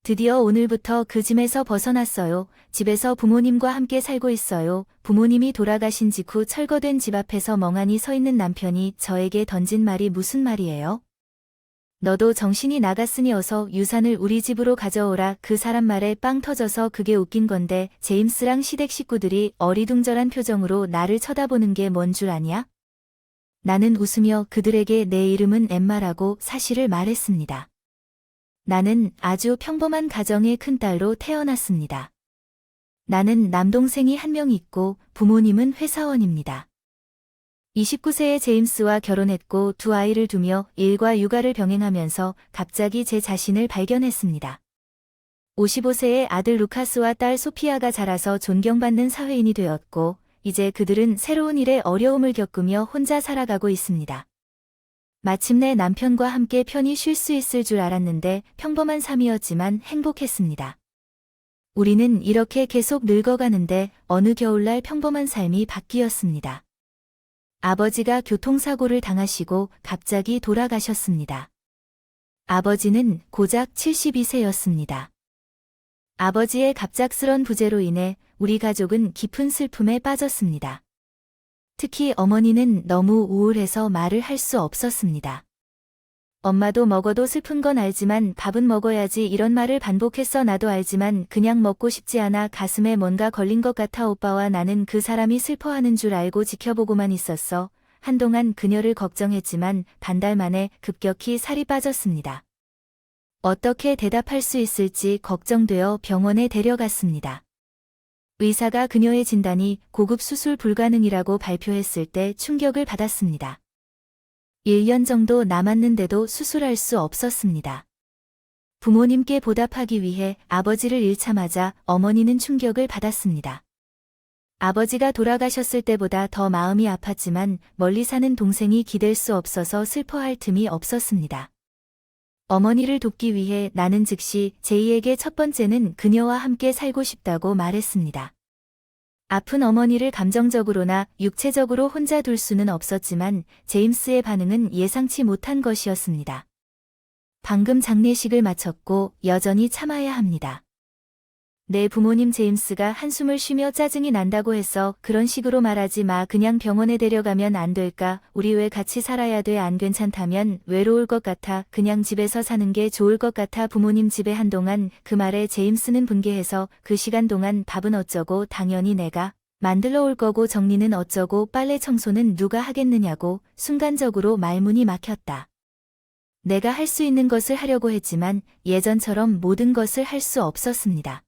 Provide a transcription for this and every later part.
드디어 오늘부터 그 짐에서 벗어났어요. 집에서 부모님과 함께 살고 있어요. 부모님이 돌아가신 직후 철거된 집 앞에서 멍하니 서 있는 남편이 저에게 던진 말이 무슨 말이에요? 너도 정신이 나갔으니 어서 유산을 우리 집으로 가져오라. 그 사람 말에 빵 터져서 그게 웃긴 건데 제임스랑 시댁 식구들이 어리둥절한 표정으로 나를 쳐다보는 게 뭔 줄 아냐? 나는 웃으며 그들에게 내 이름은 엠마라고 사실을 말했습니다. 나는 아주 평범한 가정의 큰딸로 태어났습니다. 나는 남동생이 한 명 있고 부모님은 회사원입니다. 29세에 제임스와 결혼했고 두 아이를 두며 일과 육아를 병행하면서 갑자기 제 자신을 발견했습니다. 55세에 아들 루카스와 딸 소피아가 자라서 존경받는 사회인이 되었고 이제 그들은 새로운 일에 어려움을 겪으며 혼자 살아가고 있습니다. 마침내 남편과 함께 편히 쉴 수 있을 줄 알았는데 평범한 삶이었지만 행복했습니다. 우리는 이렇게 계속 늙어가는데 어느 겨울날 평범한 삶이 바뀌었습니다. 아버지가 교통사고를 당하시고 갑자기 돌아가셨습니다. 아버지는 고작 72세였습니다. 아버지의 갑작스런 부재로 인해 우리 가족은 깊은 슬픔에 빠졌습니다. 특히 어머니는 너무 우울해서 말을 할 수 없었습니다. 엄마도 먹어도 슬픈 건 알지만 밥은 먹어야지 이런 말을 반복했어. 나도 알지만 그냥 먹고 싶지 않아. 가슴에 뭔가 걸린 것 같아. 오빠와 나는 그 사람이 슬퍼하는 줄 알고 지켜보고만 있었어. 한동안 그녀를 걱정했지만 반달 만에 급격히 살이 빠졌습니다. 어떻게 대답할 수 있을지 걱정되어 병원에 데려갔습니다. 의사가 그녀의 진단이 고급 수술 불가능이라고 발표했을 때 충격을 받았습니다. 1년 정도 남았는데도 수술할 수 없었습니다. 부모님께 보답하기 위해 아버지를 잃자마자 어머니는 충격을 받았습니다. 아버지가 돌아가셨을 때보다 더 마음이 아팠지만 멀리 사는 동생이 기댈 수 없어서 슬퍼할 틈이 없었습니다. 어머니를 돕기 위해 나는 즉시 제이에게 첫 번째는 그녀와 함께 살고 싶다고 말했습니다. 아픈 어머니를 감정적으로나 육체적으로 혼자 둘 수는 없었지만 제임스의 반응은 예상치 못한 것이었습니다. 방금 장례식을 마쳤고 여전히 참아야 합니다. 내 부모님 제임스가 한숨을 쉬며 짜증이 난다고 해서 그런 식으로 말하지 마. 그냥 병원에 데려가면 안 될까? 우리 왜 같이 살아야 돼? 안 괜찮다면 외로울 것 같아. 그냥 집에서 사는 게 좋을 것 같아. 부모님 집에 한동안. 그 말에 제임스는 분개해서 그 시간 동안 밥은 어쩌고 당연히 내가 만들러 올 거고 정리는 어쩌고 빨래 청소는 누가 하겠느냐고 순간적으로 말문이 막혔다. 내가 할 수 있는 것을 하려고 했지만 예전처럼 모든 것을 할 수 없었습니다.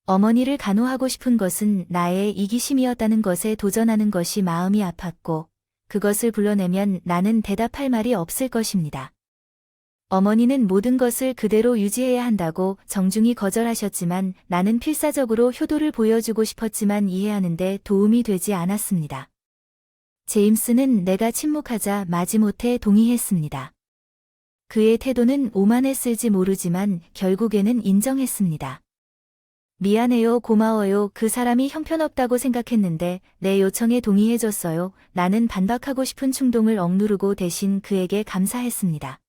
어머니를 간호하고 싶은 것은 나의 이기심이었다는 것에 도전하는 것이 마음이 아팠고 그것을 불러내면 나는 대답할 말이 없을 것입니다. 어머니는 모든 것을 그대로 유지해야 한다고 정중히 거절하셨지만 나는 필사적으로 효도를 보여주고 싶었지만 이해하는데 도움이 되지 않았습니다. 제임스는 내가 침묵하자 마지못해 동의했습니다. 그의 태도는 오만했을지 모르지만 결국에는 인정했습니다. 미안해요, 고마워요. 그 사람이 형편없다고 생각했는데 내 요청에 동의해줬어요. 나는 반박하고 싶은 충동을 억누르고 대신 그에게 감사했습니다.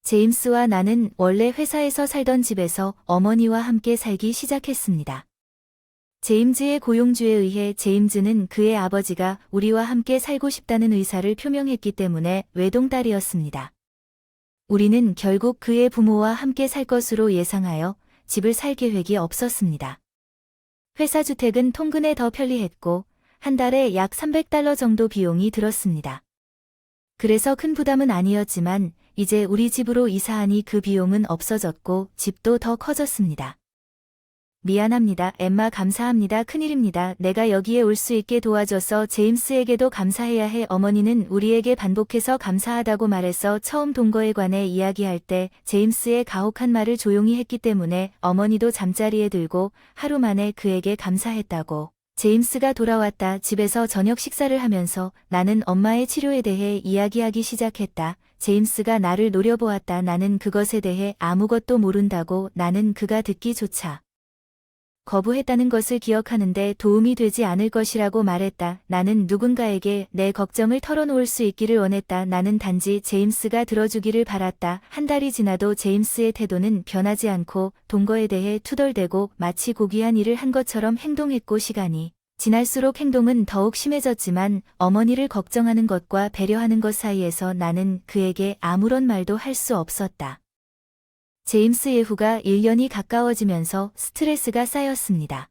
제임스와 나는 원래 회사에서 살던 집에서 어머니와 함께 살기 시작했습니다. 제임즈의 고용주에 의해 제임즈는 그의 아버지가 우리와 함께 살고 싶다는 의사를 표명했기 때문에 외동딸이었습니다. 우리는 결국 그의 부모와 함께 살 것으로 예상하여 집을 살 계획이 없었습니다. 회사 주택은 통근에 더 편리했고 한 달에 약 $300 정도 비용이 들었습니다. 그래서 큰 부담은 아니었지만 이제 우리 집으로 이사하니 그 비용은 없어졌고 집도 더 커졌습니다. 미안합니다. 엠마 감사합니다. 큰일입니다. 내가 여기에 올 수 있게 도와줘서 제임스에게도 감사해야 해. 어머니는 우리에게 반복해서 감사하다고 말해서 처음 동거에 관해 이야기할 때 제임스의 가혹한 말을 조용히 했기 때문에 어머니도 잠자리에 들고 하루 만에 그에게 감사했다고. 제임스가 돌아왔다. 집에서 저녁 식사를 하면서 나는 엄마의 치료에 대해 이야기하기 시작했다. 제임스가 나를 노려보았다. 나는 그것에 대해 아무것도 모른다고. 나는 그가 듣기조차 거부했다는 것을 기억하는데 도움이 되지 않을 것이라고 말했다. 나는 누군가에게 내 걱정을 털어놓을 수 있기를 원했다. 나는 단지 제임스가 들어주기를 바랐다. 한 달이 지나도 제임스의 태도는 변하지 않고 동거에 대해 투덜대고 마치 고귀한 일을 한 것처럼 행동했고 시간이 지날수록 행동은 더욱 심해졌지만 어머니를 걱정하는 것과 배려하는 것 사이에서 나는 그에게 아무런 말도 할 수 없었다. 제임스 예후가 1년이 가까워지면서 스트레스가 쌓였습니다.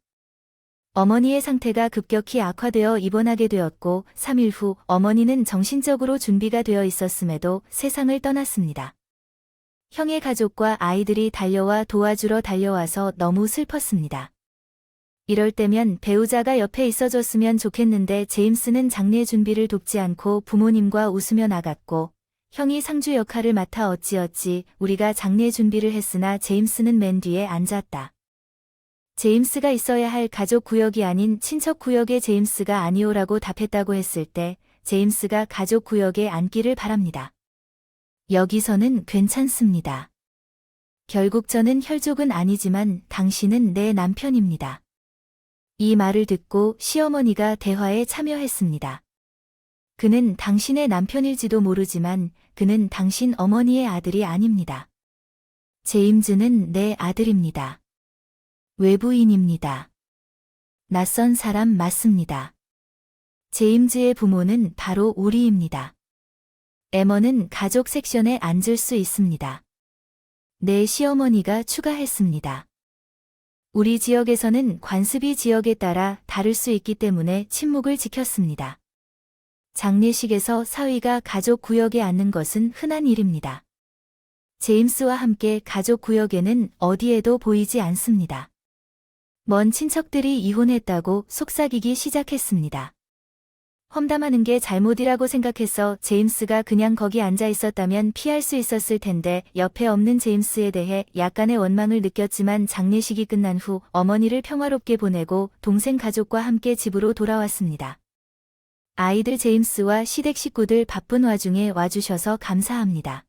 어머니의 상태가 급격히 악화되어 입원하게 되었고 3일 후 어머니는 정신적으로 준비가 되어 있었음에도 세상을 떠났습니다. 형의 가족과 아이들이 도와주러 달려와서 너무 슬펐습니다. 이럴 때면 배우자가 옆에 있어줬으면 좋겠는데 제임스는 장례 준비를 돕지 않고 부모님과 웃으며 나갔고 형이 상주 역할을 맡아 어찌어찌 우리가 장례 준비를 했으나 제임스는 맨 뒤에 앉았다. 제임스가 있어야 할 가족 구역이 아닌 친척 구역에 제임스가 아니오라고 답했다고 했을 때 제임스가 가족 구역에 앉기를 바랍니다. 여기서는 괜찮습니다. 결국 저는 혈족은 아니지만 당신은 내 남편입니다. 이 말을 듣고 시어머니가 대화에 참여했습니다. 그는 당신의 남편일지도 모르지만 그는 당신 어머니의 아들이 아닙니다. 제임스는 내 아들입니다. 외부인입니다. 낯선 사람 맞습니다. 제임스의 부모는 바로 우리입니다. 에머는 가족 섹션에 앉을 수 있습니다. 내 시어머니가 추가했습니다. 우리 지역에서는 관습이 지역에 따라 다를 수 있기 때문에 침묵을 지켰습니다. 장례식에서 사위가 가족 구역에 앉는 것은 흔한 일입니다. 제임스와 함께 가족 구역에는 어디에도 보이지 않습니다. 먼 친척들이 이혼했다고 속삭이기 시작했습니다. 험담하는 게 잘못이라고 생각해서 제임스가 그냥 거기 앉아 있었다면 피할 수 있었을 텐데 옆에 없는 제임스에 대해 약간의 원망을 느꼈지만 장례식이 끝난 후 어머니를 평화롭게 보내고 동생 가족과 함께 집으로 돌아왔습니다. 아이들 제임스와 시댁 식구들 바쁜 와중에 와주셔서 감사합니다.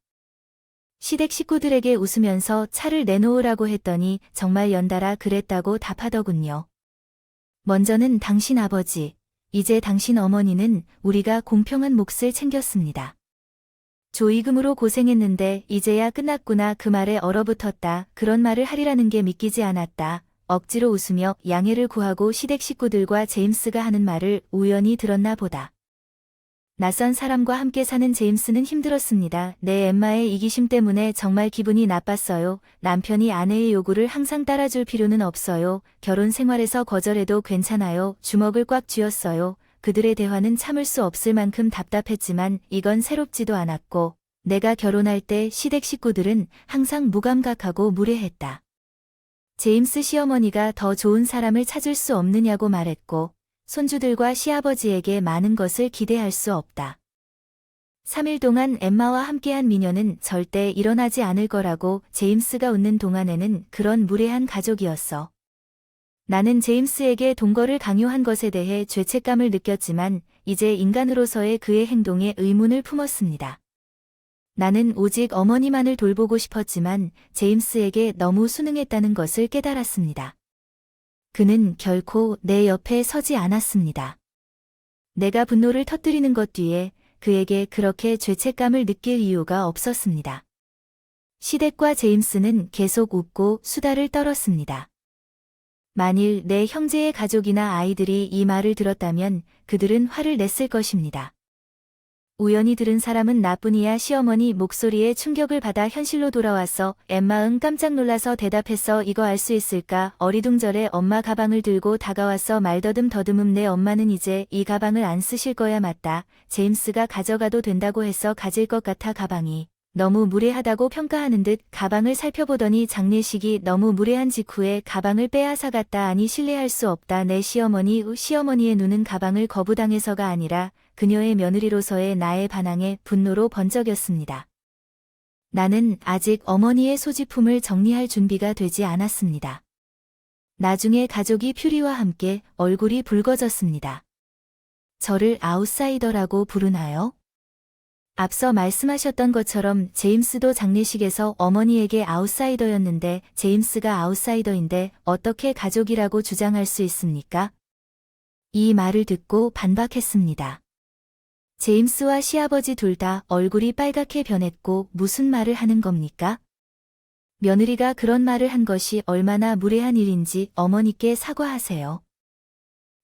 시댁 식구들에게 웃으면서 차를 내놓으라고 했더니 정말 연달아 그랬다고 답하더군요. 먼저는 당신 아버지, 이제 당신 어머니는 우리가 공평한 몫을 챙겼습니다. 조의금으로 고생했는데 이제야 끝났구나. 그 말에 얼어붙었다. 그런 말을 하리라는 게 믿기지 않았다. 억지로 웃으며 양해를 구하고 시댁 식구들과 제임스가 하는 말을 우연히 들었나 보다. 낯선 사람과 함께 사는 제임스는 힘들었습니다. 내 엠마의 이기심 때문에 정말 기분이 나빴어요. 남편이 아내의 요구를 항상 따라줄 필요는 없어요. 결혼 생활에서 거절해도 괜찮아요. 주먹을 꽉 쥐었어요. 그들의 대화는 참을 수 없을 만큼 답답했지만 이건 새롭지도 않았고 내가 결혼할 때 시댁 식구들은 항상 무감각하고 무례했다. 제임스 시어머니가 더 좋은 사람을 찾을 수 없느냐고 말했고 손주들과 시아버지에게 많은 것을 기대할 수 없다. 3일 동안 엠마와 함께한 미녀는 절대 일어나지 않을 거라고 제임스가 웃는 동안에는 그런 무례한 가족이었어. 나는 제임스에게 동거를 강요한 것에 대해 죄책감을 느꼈지만 이제 인간으로서의 그의 행동에 의문을 품었습니다. 나는 오직 어머니만을 돌보고 싶었지만 제임스에게 너무 순응했다는 것을 깨달았습니다. 그는 결코 내 옆에 서지 않았습니다. 내가 분노를 터뜨리는 것 뒤에 그에게 그렇게 죄책감을 느낄 이유가 없었습니다. 시댁과 제임스는 계속 웃고 수다를 떨었습니다. 만일 내 형제의 가족이나 아이들이 이 말을 들었다면 그들은 화를 냈을 것입니다. 우연히 들은 사람은 나뿐이야. 시어머니 목소리에 충격을 받아 현실로 돌아왔어. 엠마응 깜짝 놀라서 대답했어. 이거 알 수 있을까? 어리둥절해 엄마 가방을 들고 다가왔어. 말더듬 내 엄마는 이제 이 가방을 안 쓰실 거야. 맞다. 제임스가 가져가도 된다고 해서 가질 것 같아. 가방이 너무 무례하다고 평가하는 듯 가방을 살펴보더니 장례식이 너무 무례한 직후에 가방을 빼앗아갔다. 아니 신뢰할 수 없다. 내 시어머니의 눈은 가방을 거부당해서가 아니라 그녀의 며느리로서의 나의 반항에 분노로 번쩍였습니다. 나는 아직 어머니의 소지품을 정리할 준비가 되지 않았습니다. 나중에 가족이 퓨리와 함께 얼굴이 붉어졌습니다. 저를 아웃사이더라고 부르나요? 앞서 말씀하셨던 것처럼 제임스도 장례식에서 어머니에게 아웃사이더였는데 제임스가 아웃사이더인데 어떻게 가족이라고 주장할 수 있습니까? 이 말을 듣고 반박했습니다. 제임스와 시아버지 둘 다 얼굴이 빨갛게 변했고 무슨 말을 하는 겁니까? 며느리가 그런 말을 한 것이 얼마나 무례한 일인지 어머니께 사과하세요.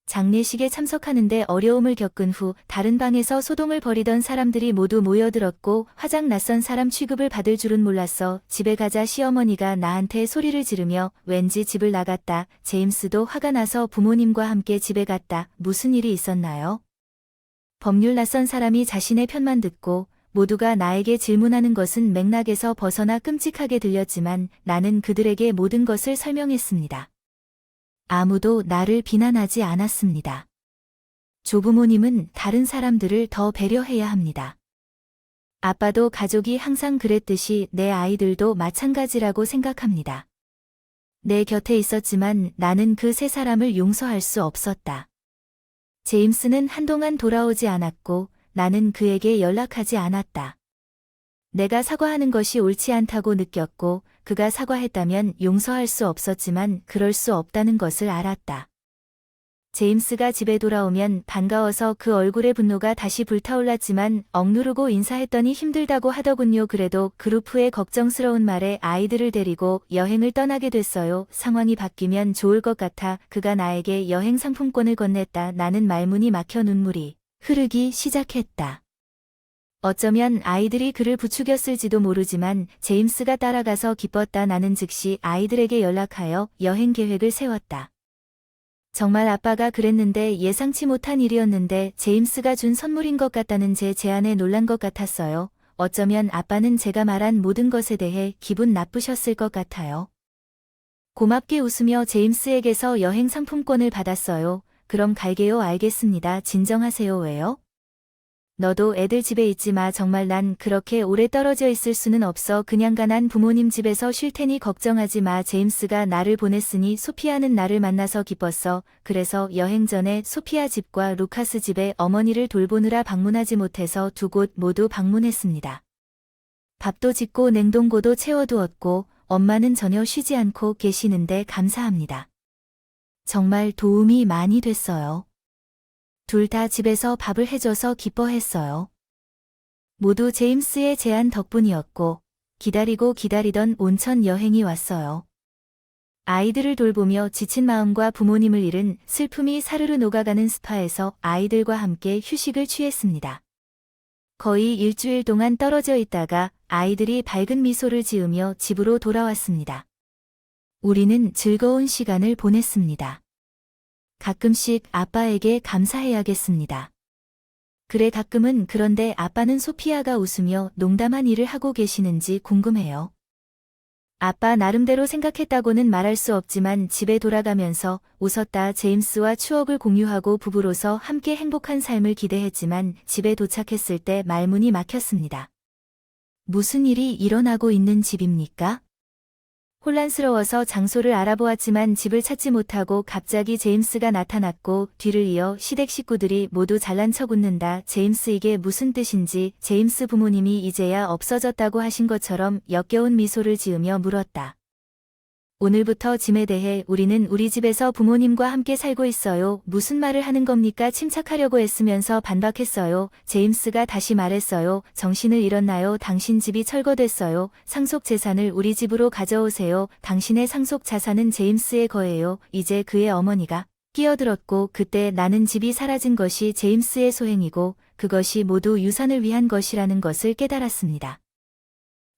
장례식에 참석하는데 어려움을 겪은 후 다른 방에서 소동을 벌이던 사람들이 모두 모여들었고 화장 낯선 사람 취급을 받을 줄은 몰랐어. 집에 가자 시어머니가 나한테 소리를 지르며 왠지 집을 나갔다. 제임스도 화가 나서 부모님과 함께 집에 갔다. 무슨 일이 있었나요? 법률 낯선 사람이 자신의 편만 듣고 모두가 나에게 질문하는 것은 맥락에서 벗어나 끔찍하게 들렸지만 나는 그들에게 모든 것을 설명했습니다. 아무도 나를 비난하지 않았습니다. 조부모님은 다른 사람들을 더 배려해야 합니다. 아빠도 가족이 항상 그랬듯이 내 아이들도 마찬가지라고 생각합니다. 내 곁에 있었지만 나는 그 세 사람을 용서할 수 없었다. 제임스는 한동안 돌아오지 않았고 나는 그에게 연락하지 않았다. 내가 사과하는 것이 옳지 않다고 느꼈고 그가 사과했다면 용서할 수 없었지만 그럴 수 없다는 것을 알았다. 제임스가 집에 돌아오면 반가워서 그 얼굴의 분노가 다시 불타올랐지만 억누르고 인사했더니 힘들다고 하더군요. 그래도 그룹 후에 걱정스러운 말에 아이들을 데리고 여행을 떠나게 됐어요. 상황이 바뀌면 좋을 것 같아 그가 나에게 여행 상품권을 건넸다. 나는 말문이 막혀 눈물이 흐르기 시작했다. 어쩌면 아이들이 그를 부추겼을지도 모르지만 제임스가 따라가서 기뻤다. 나는 즉시 아이들에게 연락하여 여행 계획을 세웠다. 정말 아빠가 그랬는데 예상치 못한 일이었는데 제임스가 준 선물인 것 같다는 제 제안에 놀란 것 같았어요. 어쩌면 아빠는 제가 말한 모든 것에 대해 기분 나쁘셨을 것 같아요. 고맙게 웃으며 제임스에게서 여행 상품권을 받았어요. 그럼 갈게요. 알겠습니다. 진정하세요. 왜요? 너도 애들 집에 있지 마. 정말 난 그렇게 오래 떨어져 있을 수는 없어. 그냥 가. 난 부모님 집에서 쉴 테니 걱정하지 마. 제임스가 나를 보냈으니 소피아는 나를 만나서 기뻤어. 그래서 여행 전에 소피아 집과 루카스 집에 어머니를 돌보느라 방문하지 못해서 두 곳 모두 방문했습니다. 밥도 짓고 냉동고도 채워두었고 엄마는 전혀 쉬지 않고 계시는데 감사합니다. 정말 도움이 많이 됐어요. 둘 다 집에서 밥을 해줘서 기뻐했어요. 모두 제임스의 제안 덕분이었고 기다리고 기다리던 온천 여행이 왔어요. 아이들을 돌보며 지친 마음과 부모님을 잃은 슬픔이 사르르 녹아가는 스파에서 아이들과 함께 휴식을 취했습니다. 거의 일주일 동안 떨어져 있다가 아이들이 밝은 미소를 지으며 집으로 돌아왔습니다. 우리는 즐거운 시간을 보냈습니다. 가끔씩 아빠에게 감사해야겠습니다. 그래 가끔은. 그런데 아빠는 소피아가 웃으며 농담한 일을 하고 계시는지 궁금해요. 아빠 나름대로 생각했다고는 말할 수 없지만 집에 돌아가면서 웃었다. 제임스와 추억을 공유하고 부부로서 함께 행복한 삶을 기대했지만 집에 도착했을 때 말문이 막혔습니다. 무슨 일이 일어나고 있는 집입니까? 혼란스러워서 장소를 알아보았지만 집을 찾지 못하고 갑자기 제임스가 나타났고 뒤를 이어 시댁 식구들이 모두 잘난 척 웃는다. 제임스 이게 무슨 뜻인지 제임스 부모님이 이제야 없어졌다고 하신 것처럼 역겨운 미소를 지으며 물었다. 오늘부터 짐에 대해 우리는 우리 집에서 부모님과 함께 살고 있어요. 무슨 말을 하는 겁니까? 침착하려고 애쓰면서 반박했어요. 제임스가 다시 말했어요. 정신을 잃었나요? 당신 집이 철거됐어요. 상속 재산을 우리 집으로 가져오세요. 당신의 상속 자산은 제임스의 거예요. 이제 그의 어머니가 끼어들었고 그때 나는 집이 사라진 것이 제임스의 소행이고 그것이 모두 유산을 위한 것이라는 것을 깨달았습니다.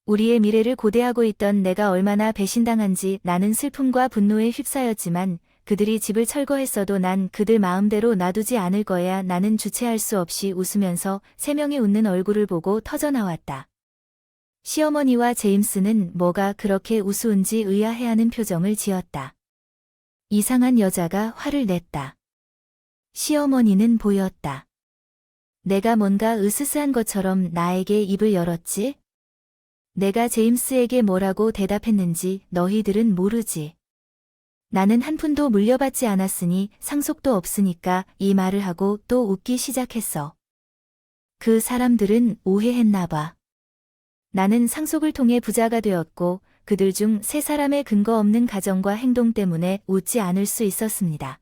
우리의 미래를 고대하고 있던 내가 얼마나 배신당한지 나는 슬픔과 분노에 휩싸였지만 그들이 집을 철거했어도 난 그들 마음대로 놔두지 않을 거야. 나는 주체할 수 없이 웃으면서 세 명의 웃는 얼굴을 보고 터져나왔다. 시어머니와 제임스는 뭐가 그렇게 우스운지 의아해하는 표정을 지었다. 이상한 여자가 화를 냈다. 시어머니는 보였다. 내가 뭔가 으스스한 것처럼 나에게 입을 열었지? 내가 제임스에게 뭐라고 대답했는지 너희들은 모르지. 나는 한 푼도 물려받지 않았으니 상속도 없으니까 이 말을 하고 또 웃기 시작했어. 그 사람들은 오해했나 봐. 나는 상속을 통해 부자가 되었고 그들 중 세 사람의 근거 없는 가정과 행동 때문에 웃지 않을 수 있었습니다.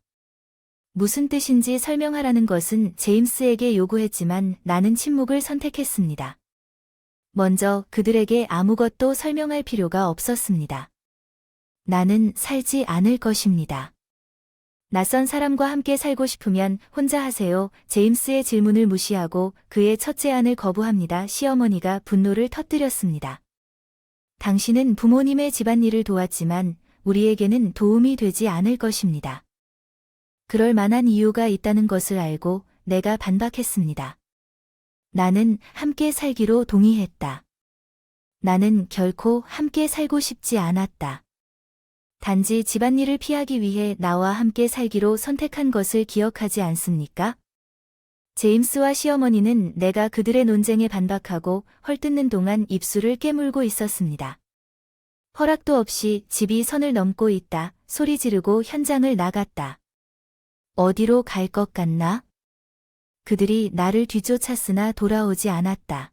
무슨 뜻인지 설명하라는 것은 제임스에게 요구했지만 나는 침묵을 선택했습니다. 먼저 그들에게 아무것도 설명할 필요가 없었습니다. 나는 살지 않을 것입니다. 낯선 사람과 함께 살고 싶으면 혼자 하세요. 제임스의 질문을 무시하고 그의 첫 제안을 거부합니다. 시어머니가 분노를 터뜨렸습니다. 당신은 부모님의 집안일을 도왔지만 우리에게는 도움이 되지 않을 것입니다. 그럴 만한 이유가 있다는 것을 알고 내가 반박했습니다. 나는 함께 살기로 동의했다. 나는 결코 함께 살고 싶지 않았다. 단지 집안일을 피하기 위해 나와 함께 살기로 선택한 것을 기억하지 않습니까? 제임스와 시어머니는 내가 그들의 논쟁에 반박하고 헐뜯는 동안 입술을 깨물고 있었습니다. 허락도 없이 집이 선을 넘고 있다. 소리 지르고 현장을 나갔다. 어디로 갈 것 같나? 그들이 나를 뒤쫓았으나 돌아오지 않았다.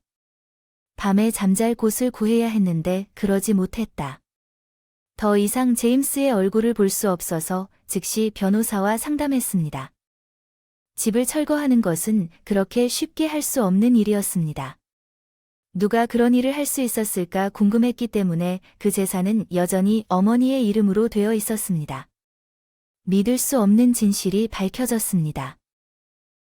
밤에 잠잘 곳을 구해야 했는데 그러지 못했다. 더 이상 제임스의 얼굴을 볼 수 없어서 즉시 변호사와 상담했습니다. 집을 철거하는 것은 그렇게 쉽게 할 수 없는 일이었습니다. 누가 그런 일을 할 수 있었을까 궁금했기 때문에 그 재산은 여전히 어머니의 이름으로 되어 있었습니다. 믿을 수 없는 진실이 밝혀졌습니다.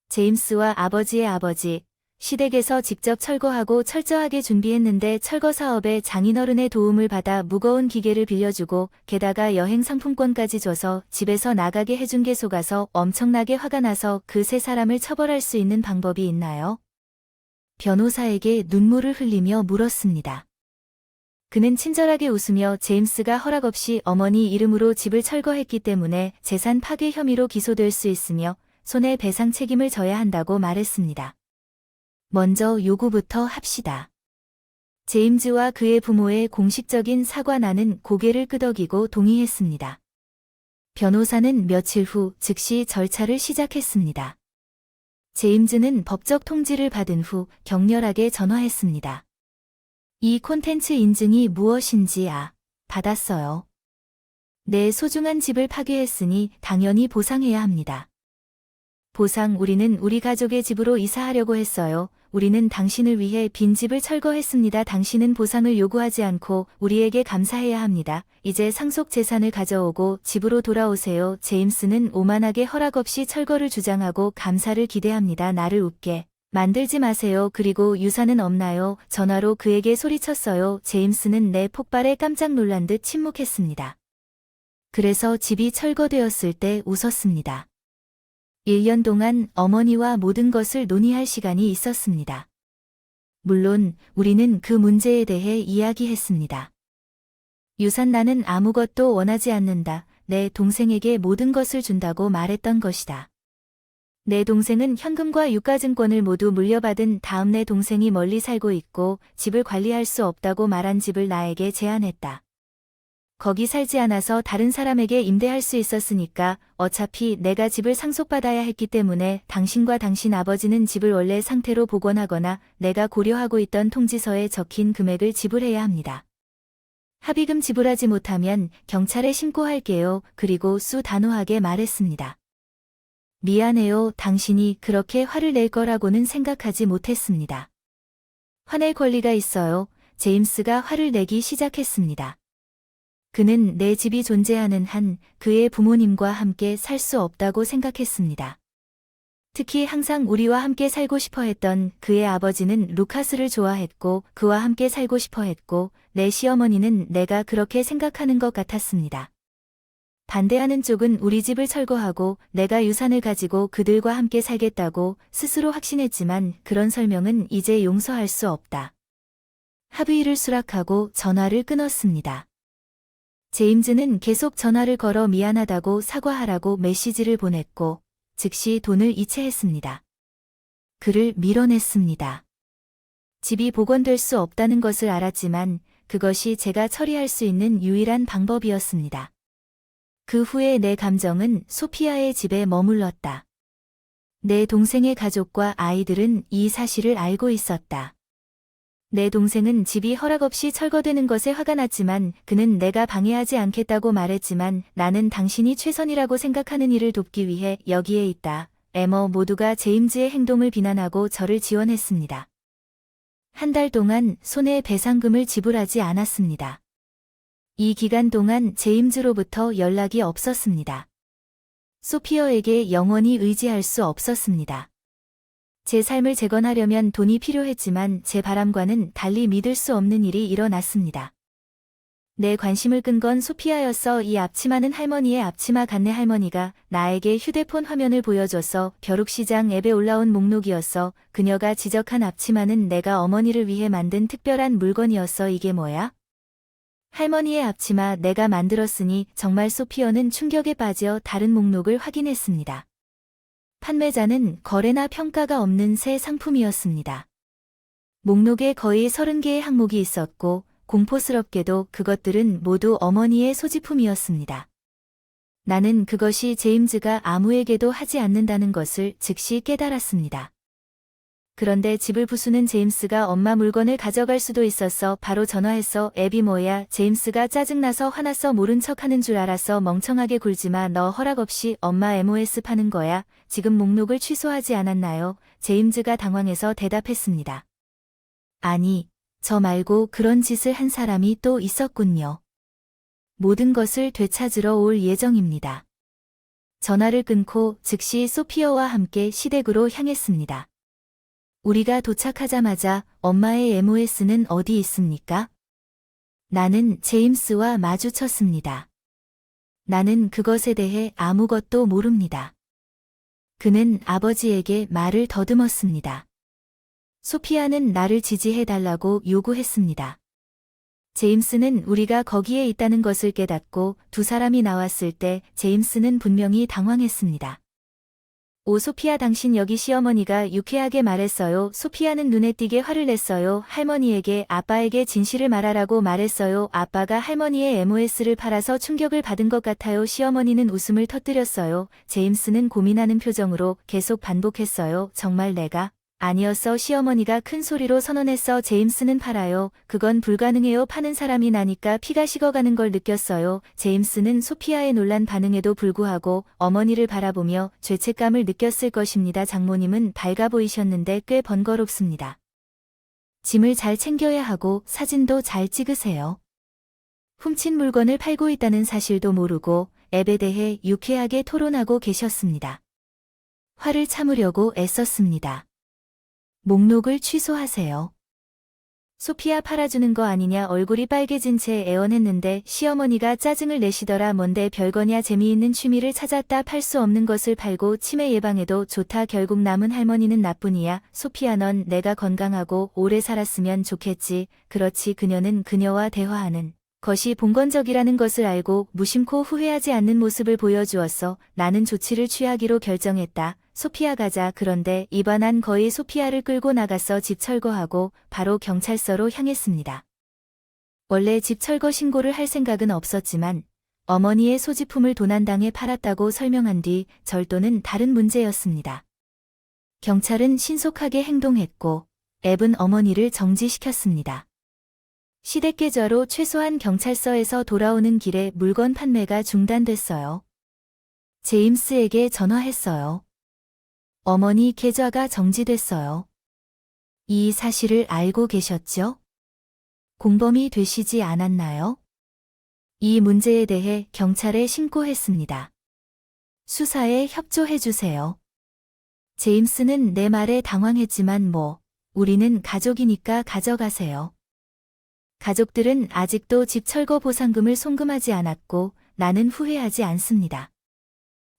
제임스와 아버지의 아버지, 시댁에서 직접 철거하고 철저하게 준비했는데 철거 사업에 장인어른의 도움을 받아 무거운 기계를 빌려주고 게다가 여행 상품권까지 줘서 집에서 나가게 해준 게 속아서 엄청나게 화가 나서 그 세 사람을 처벌할 수 있는 방법이 있나요? 변호사에게 눈물을 흘리며 물었습니다. 그는 친절하게 웃으며 제임스가 허락 없이 어머니 이름으로 집을 철거했기 때문에 재산 파괴 혐의로 기소될 수 있으며 손해배상 책임을 져야 한다고 말했습니다. 먼저 요구부터 합시다. 제임스와 그의 부모의 공식적인 사과. 나는 고개를 끄덕이고 동의했습니다. 변호사는 며칠 후 즉시 절차를 시작했습니다. 제임스는 법적 통지를 받은 후 격렬하게 전화했습니다. 이 콘텐츠 인증이 무엇인지 받았어요. 내 소중한 집을 파괴했으니 당연히 보상해야 합니다. 보상. 우리는 우리 가족의 집으로 이사하려고 했어요. 우리는 당신을 위해 빈 집을 철거했습니다. 당신은 보상을 요구하지 않고 우리에게 감사해야 합니다. 이제 상속 재산을 가져오고 집으로 돌아오세요. 제임스는 오만하게 허락 없이 철거를 주장하고 감사를 기대합니다. 나를 웃게 만들지 마세요. 그리고 유산은 없나요? 전화로 그에게 소리쳤어요. 제임스는 내 폭발에 깜짝 놀란 듯 침묵했습니다. 그래서 집이 철거되었을 때 웃었습니다. 1년 동안 어머니와 모든 것을 논의할 시간이 있었습니다. 물론 우리는 그 문제에 대해 이야기했습니다. 유산. 나는 아무것도 원하지 않는다. 내 동생에게 모든 것을 준다고 말했던 것이다. 내 동생은 현금과 유가증권을 모두 물려받은 다음 내 동생이 멀리 살고 있고 집을 관리할 수 없다고 말한 집을 나에게 제안했다. 거기 살지 않아서 다른 사람에게 임대할 수 있었으니까 어차피 내가 집을 상속받아야 했기 때문에 당신과 당신 아버지는 집을 원래 상태로 복원하거나 내가 고려하고 있던 통지서에 적힌 금액을 지불해야 합니다. 합의금 지불하지 못하면 경찰에 신고할게요. 그리고 단호하게 말했습니다. 미안해요. 당신이 그렇게 화를 낼 거라고는 생각하지 못했습니다. 화낼 권리가 있어요. 제임스가 화를 내기 시작했습니다. 그는 내 집이 존재하는 한 그의 부모님과 함께 살 수 없다고 생각했습니다. 특히 항상 우리와 함께 살고 싶어 했던 그의 아버지는 루카스를 좋아했고 그와 함께 살고 싶어 했고 내 시어머니는 내가 그렇게 생각하는 것 같았습니다. 반대하는 쪽은 우리 집을 철거하고 내가 유산을 가지고 그들과 함께 살겠다고 스스로 확신했지만 그런 설명은 이제 용서할 수 없다. 합의를 수락하고 전화를 끊었습니다. 제임스는 계속 전화를 걸어 미안하다고 사과하라고 메시지를 보냈고 즉시 돈을 이체했습니다. 그를 밀어냈습니다. 집이 복원될 수 없다는 것을 알았지만 그것이 제가 처리할 수 있는 유일한 방법이었습니다. 그 후에 내 감정은 소피아의 집에 머물렀다. 내 동생의 가족과 아이들은 이 사실을 알고 있었다. 내 동생은 집이 허락 없이 철거되는 것에 화가 났지만 그는 내가 방해하지 않겠다고 말했지만 나는 당신이 최선이라고 생각하는 일을 돕기 위해 여기에 있다. 에머 모두가 제임즈의 행동을 비난하고 저를 지원했습니다. 한 달 동안 손해 배상금을 지불하지 않았습니다. 이 기간 동안 제임즈로부터 연락이 없었습니다. 소피어에게 영원히 의지할 수 없었습니다. 제 삶을 재건하려면 돈이 필요했지만 제 바람과는 달리 믿을 수 없는 일이 일어났습니다. 내 관심을 끈 건 소피아였어. 이 앞치마는 할머니의 앞치마 같네. 할머니가 나에게 휴대폰 화면을 보여줘서 벼룩시장 앱에 올라온 목록이었어. 그녀가 지적한 앞치마는 내가 어머니를 위해 만든 특별한 물건이었어. 이게 뭐야? 할머니의 앞치마 내가 만들었으니 정말. 소피어는 충격에 빠져 다른 목록을 확인했습니다. 판매자는 거래나 평가가 없는 새 상품이었습니다. 목록에 거의 30개의 항목이 있었고 공포스럽게도 그것들은 모두 어머니의 소지품이었습니다. 나는 그것이 제임즈가 아무에게도 하지 않는다는 것을 즉시 깨달았습니다. 그런데 집을 부수는 제임스가 엄마 물건을 가져갈 수도 있었어. 바로 전화했어. 앱이 뭐야? 제임스가 짜증나서 화났어. 모른 척하는 줄 알았어. 멍청하게 굴지마. 너 허락 없이 엄마 MOS 파는 거야. 지금 목록을 취소하지 않았나요? 제임즈가 당황해서 대답했습니다. 아니, 저 말고 그런 짓을 한 사람이 또 있었군요. 모든 것을 되찾으러 올 예정입니다. 전화를 끊고 즉시 소피어와 함께 시댁으로 향했습니다. 우리가 도착하자마자 엄마의 MOS는 어디 있습니까? 나는 제임스와 마주쳤습니다. 나는 그것에 대해 아무것도 모릅니다. 그는 아버지에게 말을 더듬었습니다. 소피아는 나를 지지해달라고 요구했습니다. 제임스는 우리가 거기에 있다는 것을 깨닫고 두 사람이 나왔을 때 제임스는 분명히 당황했습니다. 오 소피아 당신 여기 시어머니가 유쾌하게 말했어요. 소피아는 눈에 띄게 화를 냈어요. 할머니에게 아빠에게 진실을 말하라고 말했어요. 아빠가 할머니의 MOS를 팔아서 충격을 받은 것 같아요. 시어머니는 웃음을 터뜨렸어요. 제임스는 고민하는 표정으로 계속 반복했어요. 정말 내가 아니었어. 시어머니가 큰 소리로 선언했어. 제임스는 팔아요. 그건 불가능해요. 파는 사람이 나니까 피가 식어가는 걸 느꼈어요. 제임스는 소피아의 놀란 반응에도 불구하고 어머니를 바라보며 죄책감을 느꼈을 것입니다. 장모님은 밝아 보이셨는데 꽤 번거롭습니다. 짐을 잘 챙겨야 하고 사진도 잘 찍으세요. 훔친 물건을 팔고 있다는 사실도 모르고 앱에 대해 유쾌하게 토론하고 계셨습니다. 화를 참으려고 애썼습니다. 목록을 취소하세요. 소피아 팔아주는 거 아니냐. 얼굴이 빨개진 채 애원했는데 시어머니가 짜증을 내시더라. 뭔데 별거냐. 재미있는 취미를 찾았다. 팔 수 없는 것을 팔고 치매 예방에도 좋다. 결국 남은 할머니는 나뿐이야. 소피아 넌 내가 건강하고 오래 살았으면 좋겠지. 그렇지. 그녀는 그녀와 대화하는 것이 봉건적이라는 것을 알고 무심코 후회하지 않는 모습을 보여주었어. 나는 조치를 취하기로 결정했다. 소피아 가자. 그런데 이번엔 거의 소피아를 끌고 나가서 집 철거하고 바로 경찰서로 향했습니다. 원래 집 철거 신고를 할 생각은 없었지만 어머니의 소지품을 도난당해 팔았다고 설명한 뒤 절도는 다른 문제였습니다. 경찰은 신속하게 행동했고 앱은 어머니를 정지시켰습니다. 시댁 계좌로 최소한 경찰서에서 돌아오는 길에 물건 판매가 중단됐어요. 제임스에게 전화했어요. 어머니 계좌가 정지됐어요. 이 사실을 알고 계셨죠? 공범이 되시지 않았나요? 이 문제에 대해 경찰에 신고했습니다. 수사에 협조해주세요. 제임스는 내 말에 당황했지만 우리는 가족이니까 가져가세요. 가족들은 아직도 집 철거 보상금을 송금하지 않았고 나는 후회하지 않습니다.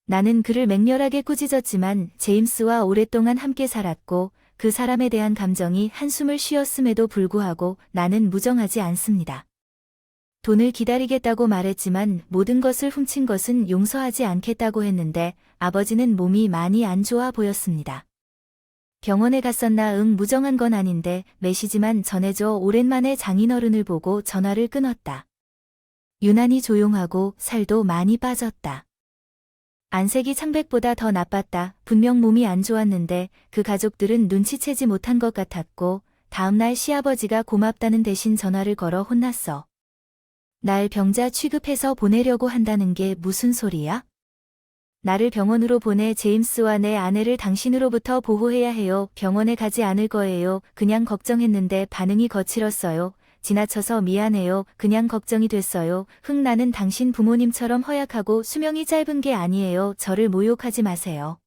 나는 그를 맹렬하게 꾸짖었지만 제임스와 오랫동안 함께 살았고 그 사람에 대한 감정이 한숨을 쉬었음에도 불구하고 나는 무정하지 않습니다. 돈을 기다리겠다고 말했지만 모든 것을 훔친 것은 용서하지 않겠다고 했는데 아버지는 몸이 많이 안 좋아 보였습니다. 병원에 갔었나? 응, 무정한 건 아닌데 메시지만 전해줘. 오랜만에 장인어른을 보고 전화를 끊었다. 유난히 조용하고 살도 많이 빠졌다. 안색이 창백보다 더 나빴다. 분명 몸이 안 좋았는데 그 가족들은 눈치채지 못한 것 같았고 다음날 시아버지가 고맙다는 대신 전화를 걸어 혼났어. 날 병자 취급해서 보내려고 한다는 게 무슨 소리야? 나를 병원으로 보내 제임스와 내 아내를 당신으로부터 보호해야 해요. 병원에 가지 않을 거예요. 그냥 걱정했는데 반응이 거칠었어요. 지나쳐서 미안해요. 그냥 걱정이 됐어요. 나는 당신 부모님처럼 허약하고 수명이 짧은 게 아니에요. 저를 모욕하지 마세요.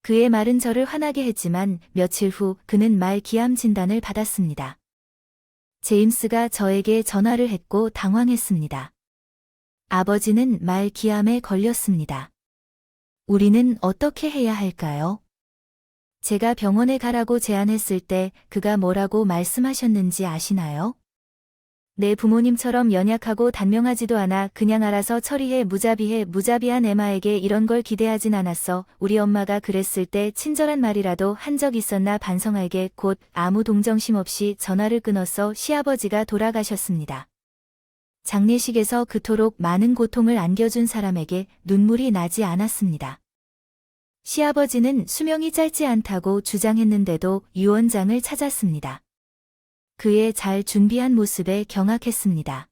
그의 말은 저를 화나게 했지만 며칠 후 그는 말기암 진단을 받았습니다. 제임스가 저에게 전화를 했고 당황했습니다. 아버지는 말기암에 걸렸습니다. 우리는 어떻게 해야 할까요? 제가 병원에 가라고 제안했을 때 그가 뭐라고 말씀하셨는지 아시나요? 내 부모님처럼 연약하고 단명하지도 않아. 그냥 알아서 처리해. 무자비해. 무자비한 에마에게 이런 걸 기대하진 않았어. 우리 엄마가 그랬을 때 친절한 말이라도 한 적 있었나 반성하게. 곧 아무 동정심 없이 전화를 끊었어. 시아버지가 돌아가셨습니다. 장례식에서 그토록 많은 고통을 안겨준 사람에게 눈물이 나지 않았습니다. 시아버지는 수명이 짧지 않다고 주장했는데도 유언장을 찾았습니다. 그의 잘 준비한 모습에 경악했습니다.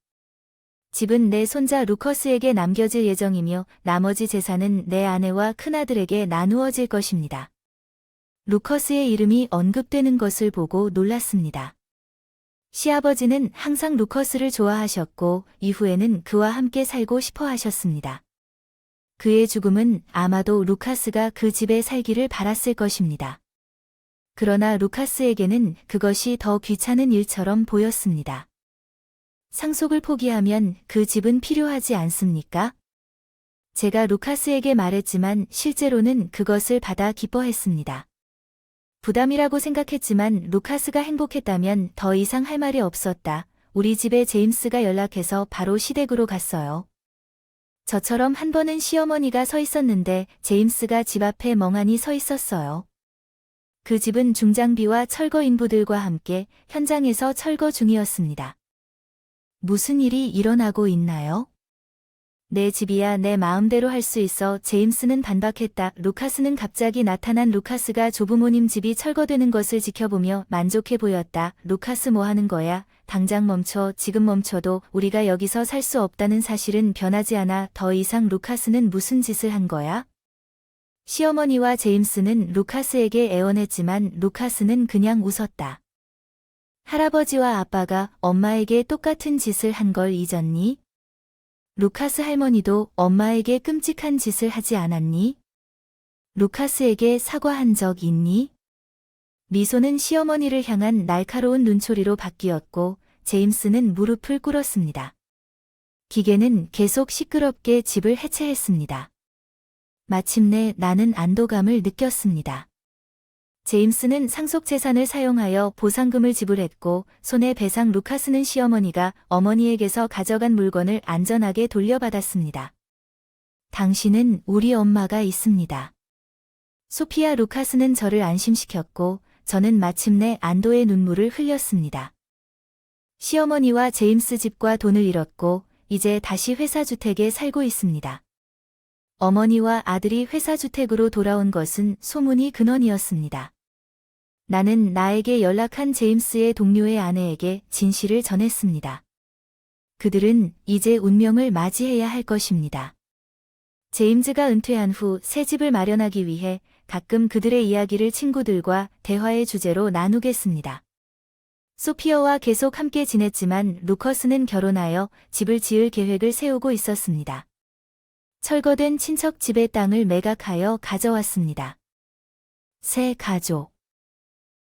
집은 내 손자 루커스에게 남겨질 예정이며 나머지 재산은 내 아내와 큰아들에게 나누어질 것입니다. 루커스의 이름이 언급되는 것을 보고 놀랐습니다. 시아버지는 항상 루커스를 좋아하셨고 이후에는 그와 함께 살고 싶어 하셨습니다. 그의 죽음은 아마도 루카스가 그 집에 살기를 바랐을 것입니다. 그러나 루카스에게는 그것이 더 귀찮은 일처럼 보였습니다. 상속을 포기하면 그 집은 필요하지 않습니까? 제가 루카스에게 말했지만 실제로는 그것을 받아 기뻐했습니다. 부담이라고 생각했지만 루카스가 행복했다면 더 이상 할 말이 없었다. 우리 집에 제임스가 연락해서 바로 시댁으로 갔어요. 저처럼 한 번은 시어머니가 서 있었는데 제임스가 집 앞에 멍하니 서 있었어요. 그 집은 중장비와 철거 인부들과 함께 현장에서 철거 중이었습니다. 무슨 일이 일어나고 있나요? 내 집이야 내 마음대로 할 수 있어. 제임스는 반박했다. 루카스는 갑자기 나타난 루카스가 조부모님 집이 철거되는 것을 지켜보며 만족해 보였다. 루카스 뭐 하는 거야? 당장 멈춰. 지금 멈춰도 우리가 여기서 살 수 없다는 사실은 변하지 않아. 더 이상 루카스는 무슨 짓을 한 거야? 시어머니와 제임스는 루카스에게 애원했지만 루카스는 그냥 웃었다. 할아버지와 아빠가 엄마에게 똑같은 짓을 한 걸 잊었니? 루카스 할머니도 엄마에게 끔찍한 짓을 하지 않았니? 루카스에게 사과한 적 있니? 미소는 시어머니를 향한 날카로운 눈초리로 바뀌었고 제임스는 무릎을 꿇었습니다. 기계는 계속 시끄럽게 집을 해체했습니다. 마침내 나는 안도감을 느꼈습니다. 제임스는 상속 재산을 사용하여 보상금을 지불했고 손해배상 루카스는 시어머니가 어머니에게서 가져간 물건을 안전하게 돌려받았습니다. 당신은 우리 엄마가 있습니다. 소피아 루카스는 저를 안심시켰고 저는 마침내 안도의 눈물을 흘렸습니다. 시어머니와 제임스 집과 돈을 잃었고 이제 다시 회사 주택에 살고 있습니다. 어머니와 아들이 회사 주택으로 돌아온 것은 소문이 근원이었습니다. 나는 나에게 연락한 제임스의 동료의 아내에게 진실을 전했습니다. 그들은 이제 운명을 맞이해야 할 것입니다. 제임스가 은퇴한 후 새 집을 마련하기 위해 가끔 그들의 이야기를 친구들과 대화의 주제로 나누겠습니다. 소피아와 계속 함께 지냈지만 루커스는 결혼하여 집을 지을 계획을 세우고 있었습니다. 철거된 친척 집의 땅을 매각하여 가져왔습니다. 새 가족